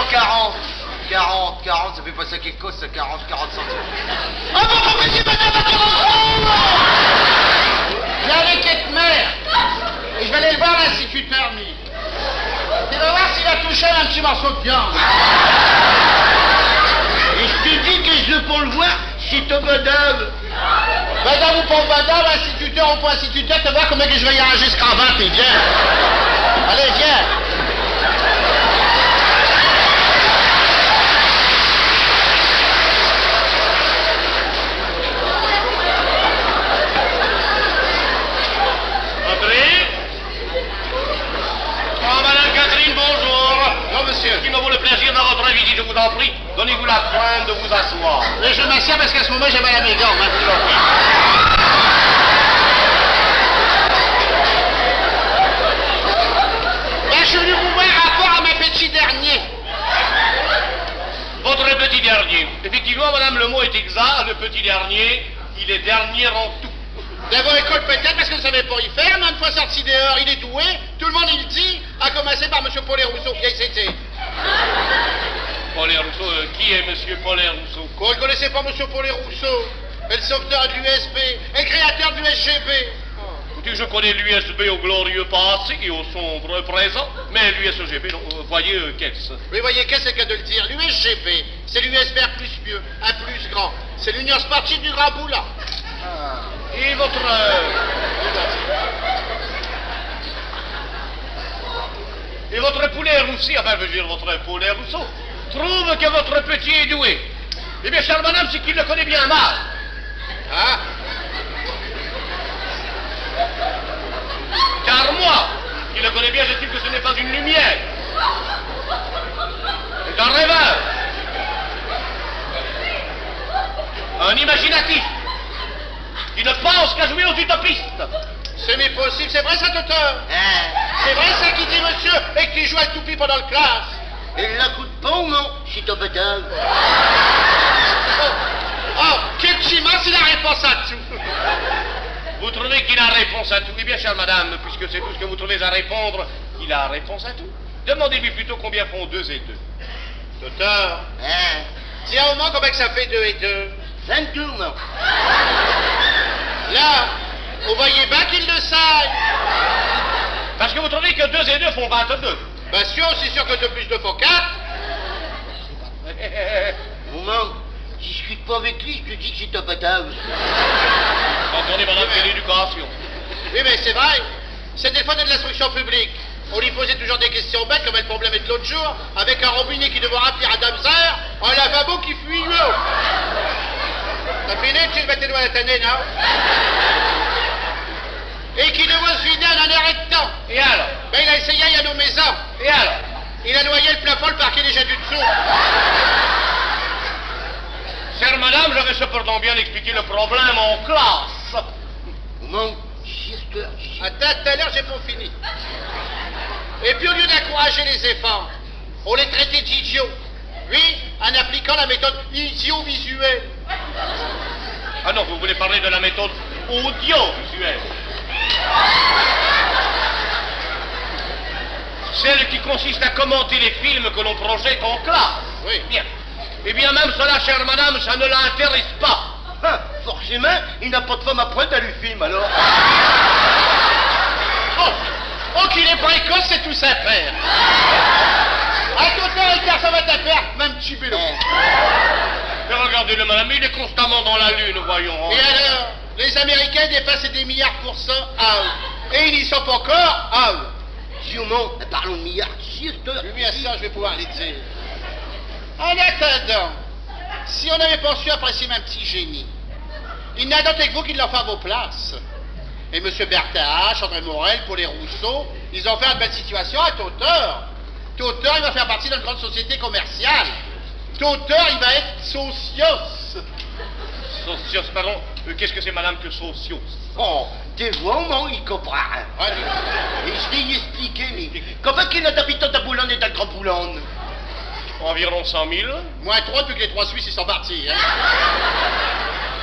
40. 40, ça fait pas ça quelque chose, ça, 40 centimes. Ah, vous comprenez, madame, j'ai un quête mère. Et je vais aller le voir, l'instituteur, lui. Tu vas voir s'il a touché un petit morceau de viande. Et je te dis que je veux pas le voir, c'est au madame. Madame ou pas madame, instituteur ou pas instituteur, tu vas voir comment que je vais y arranger ce cravate, et viens. Allez, viens. Qui me vaut le plaisir de votre visite, je vous en prie, donnez-vous la crainte de vous asseoir. Mais je m'assieds parce qu'à ce moment, j'ai mal à mes gants. Ben, je suis venu vous voir rapport à mes petits derniers. Votre petit dernier. Effectivement, madame, le mot est exact. Le petit dernier, il est dernier en tout. D'abord, école peut-être parce que vous ne savez pas y faire, mais une fois sorti dehors, il est doué. Tout le monde, il dit, à commencer par M. Paulet Rousseau, vieille c'était. Paulet Rousseau, qui est M. Paulet Rousseau? Vous ne connaissez pas M. Paulet Rousseau? Le sauveteur de l'USB, et le créateur de l'USGB. Écoutez, je connais l'USB au glorieux passé et au sombre présent, mais l'USGB, non, voyez, qu'est-ce? Oui, voyez, qu'est-ce que de le dire? L'USGB, c'est l'USB plus mieux, un plus grand. C'est l'Union sportive du Grand Boulin. Et votre... Et votre poulet roussi, enfin, je veux dire, votre poulet Rousseau, trouve que votre petit est doué. Eh bien, chère madame, c'est qu'il le connaît bien mal. Hein? Car moi, qui le connais bien, j'estime que ce n'est pas une lumière. C'est un rêveur. Un imaginatif. Qui ne pense qu'à jouer aux utopistes. C'est possible, c'est vrai ça, docteur? C'est vrai ça qui dit monsieur, et qui joue à toupie pendant le classe? Et la coup de pont, non, c'est au madame. Oh, quel chimard, c'est la réponse à tout. Vous trouvez qu'il a réponse à tout? Eh bien, chère madame, puisque c'est tout ce que vous trouvez à répondre, il a réponse à tout. Demandez-lui plutôt combien font 2 et 2. Docteur, dis un moment combien que ça fait 2 et 2? 22, non. Là, vous voyez bien qu'il le sait. Parce que vous trouvez que 2 et 2 font 22. Bien sûr, c'est sûr que 2 plus 2 font 4. Maman, discute pas avec lui, je te dis que c'est au madame. Entendez, madame, c'est l'éducation. Oui, mais c'est vrai. C'est des fois de l'instruction publique. On lui posait toujours des questions bêtes, comme le problème de l'autre jour, avec un robinet qui devait remplir à Damser, un lavabo qui fuit l'eau. T'as fini, tu mets tes doigts à ta nez, non? Et qui devait se vider en un arrêtant. Et alors? Ben, il a essayé à nos maisons. Et alors? Il a noyé le plafond, le parquet déjà du dessous. Chère madame, j'avais cependant bien expliqué le problème en classe. Maman, j'espère. Attends, tout à l'heure, j'ai pas fini. Et puis, au lieu d'encourager les enfants, on les traitait d'idiots. Oui, en appliquant la méthode idiovisuelle. Ah non, vous voulez parler de la méthode audiovisuelle. Celle qui consiste à commenter les films que l'on projette en classe. Oui. Bien. Eh bien, même cela, chère madame, ça ne l'intéresse pas. Ah, forcément, il n'a pas de femme à pointe à lui film, alors. Oh, qu'il est précoce, c'est tout sa père. À tout temps, il ça va ta père, même petit vélo. Mais regardez-le, madame, il est constamment dans la lune, voyons. Et alors, les Américains dépassent des milliards pour cent, et ils n'y sont pas encore, Sûrement, parlons de milliards, sister. Oui, à ça, je vais pouvoir les dire. En attendant, si on n'avait pas su apprécier un petit génie, il n'a d'autre que vous qui l'ont fait à vos places. Et M. Bertha H., André Morel, Paulet Rousseau, ils ont fait une belle situation à Tauteur. Tauteur, il va faire partie d'une grande société commerciale. Tauteur, il va être socios. Socios, pardon. Qu'est-ce que c'est, madame, que socios? Oh, tu vois, maman, il comprend. Et je l'ai expliqué, mais comment qu'il a d'habitants à Boulogne et dans le Grand Boulogne? Environ 100 000. Moins 3 depuis que les 3 Suisses, ils sont partis. Hein.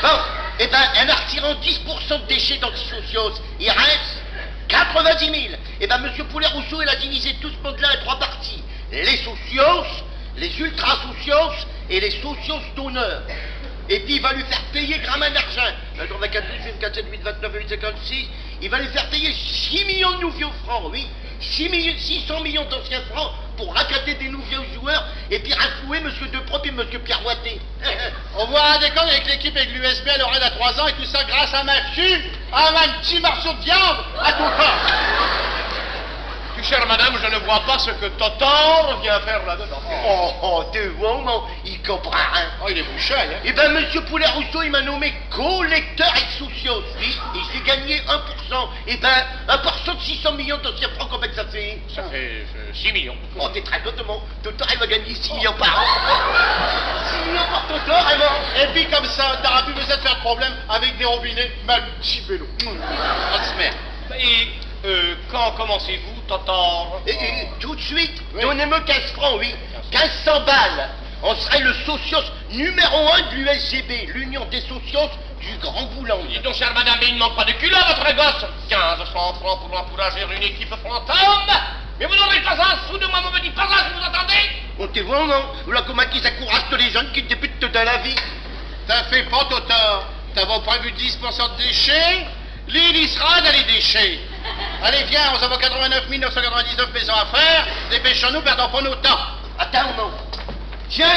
Bon, eh ben, en retirant 10% de déchets d'antisocios, il reste 90 000. Eh ben, M. Paulet Rousseau, il a divisé tout ce monde-là en 3 parties. Les socios, les ultra-socios et les socios d'honneur. Et puis il va lui faire payer gramin d'argent. 24, 24, 7, 8, 29, 8, 56. Il va lui faire payer 6 millions de nouveaux francs, oui. 600 millions d'anciens francs pour racater des nouveaux joueurs et puis raflouer M. Deprop et M. Pierre Watté. On voit un décor avec l'équipe avec l'USB à Lorraine à 3 ans et tout ça grâce à ma fille, à un petit morceau de viande, à tout corps. Chère madame, je ne vois pas ce que Totor vient faire là-dedans. Oh, tu vois, non, il comprend rien. Oh, il est bouché, hein. Eh ben, M. Poulet-Rousseau, il m'a nommé collecteur ex socios, oui, et j'ai gagné 1%. Eh ben, 1% de 600 millions d'anciens francs, comment que ça fait? Ça fait 6 millions. Oh, t'es très content, Totor, il va gagner 6 millions par an. 6 millions par Totor, vraiment. Et puis comme ça, t'auras plus besoin de faire de problème avec des robinets, mal petit vélo. On se met. Et quand commencez-vous, Totor? Et tout de suite, Oui. donnez-moi 15 francs, oui. 1500 balles. On serait le socios numéro 1 de l'USGB, l'Union des socios du Grand Boulogne. Dis donc, chère madame, mais il ne manque pas de culot, votre gosse. 1500 francs pour encourager une équipe fantôme. Mais vous n'aurez pas un sou de moi, vous me dites pas ça, si vous entendez? On te voit, non? Voilà comment ils encouragent tous les jeunes qui débutent dans la vie. T'as fait pas, Totor. T'avons prévu 10% de déchets. L'île, il sera dans les déchets. Allez, viens, on avons 89 999 maisons à faire. Dépêchons-nous, perdons pas nos temps. Attends, non. Tiens,